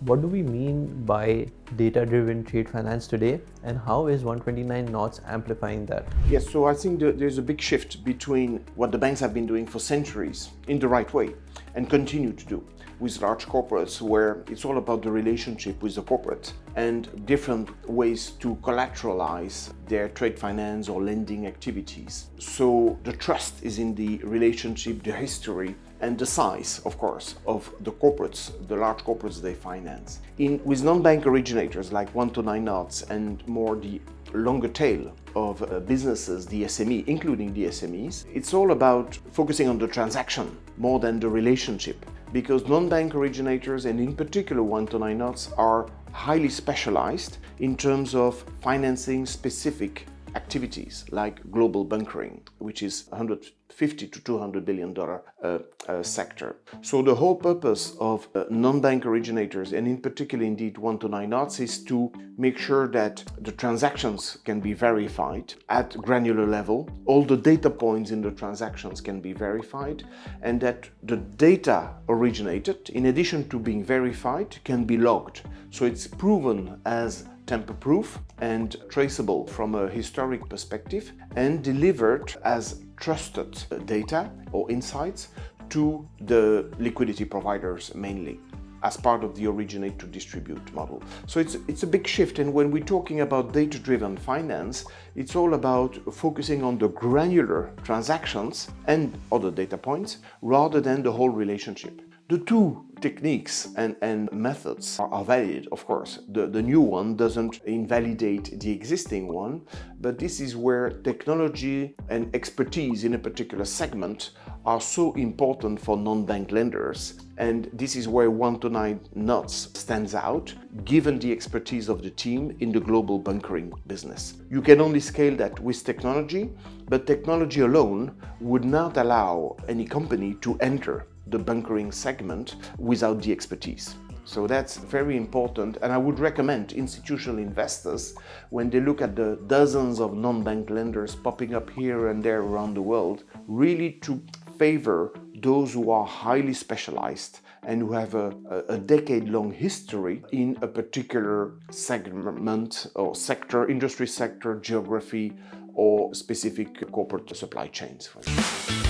what do we mean by data-driven trade finance today, and how is 129 Knots amplifying that? Yes, so I think there's a big shift between what the banks have been doing for centuries in the right way and continue to do with large corporates, where it's all about the relationship with the corporate and different ways to collateralize their trade finance or lending activities. So the trust is in the relationship, the history, and the size, of course, of the corporates, the large corporates they finance. With non-bank originators like 129 Knots and more the longer tail of businesses, the SME, including the SMEs, it's all about focusing on the transaction more than the relationship, because non-bank originators, and in particular 129 Knots, are highly specialized in terms of financing specific activities like global bunkering, which is $150 to $200 billion sector. So the whole purpose of non-bank originators, and in particular indeed 129 Knots, is to make sure that the transactions can be verified at granular level, all the data points in the transactions can be verified, and that the data originated, in addition to being verified, can be logged. So it's proven as tamper-proof and traceable from a historic perspective, and delivered as trusted data or insights to the liquidity providers mainly, as part of the originate to distribute model. So it's a big shift, and when we're talking about data-driven finance, it's all about focusing on the granular transactions and other data points rather than the whole relationship. The two techniques and methods are valid, of course. The new one doesn't invalidate the existing one, but this is where technology and expertise in a particular segment are so important for non-bank lenders. And this is where 129 Knots stands out, given the expertise of the team in the global bunkering business. You can only scale that with technology, but technology alone would not allow any company to enter the bunkering segment without the expertise. So that's very important, and I would recommend institutional investors, when they look at the dozens of non-bank lenders popping up here and there around the world, really to favor those who are highly specialized and who have a decade-long history in a particular segment or sector, industry sector, geography, or specific corporate supply chains, for example.